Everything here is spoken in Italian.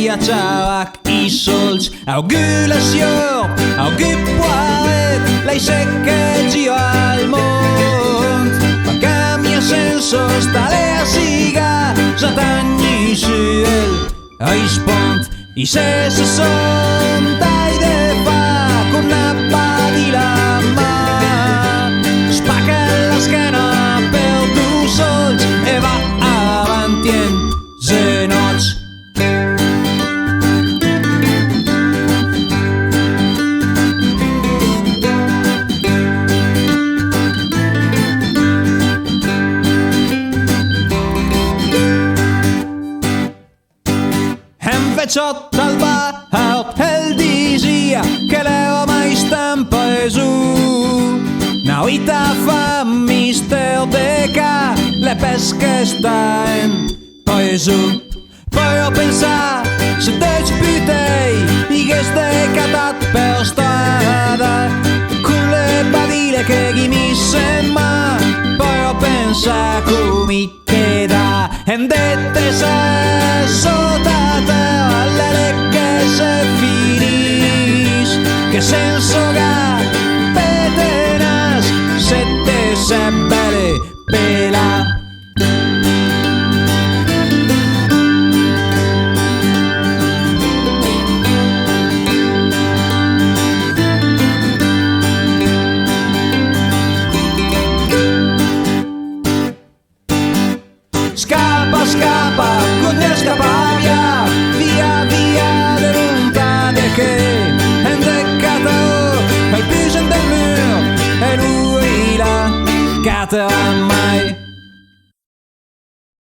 viatjauak isolts, au gulació, au gupoaret, l'aixequetgio al món. Va canviar sense staler siga, j'atagni suel, aispont, i se som tai de fa, con una pa di la mà. Spaca l'esquena per tu sols, e va avantient, genots. Sot al bar dizia che l'era mai stampa su. Nauita fa mister de ca le pesche sta in paesu. Poi ho pensato se te ci putei i che stai catat per strada con le badile che chi mi sembra. Poi ho pensato come te da e dette se sotto terra se finis, che senso ha petenas se te se belle pela. Scappa, scappa, con gli scappavia, via, via de lontane che endecata, il pigeon del mur, e lui là, cata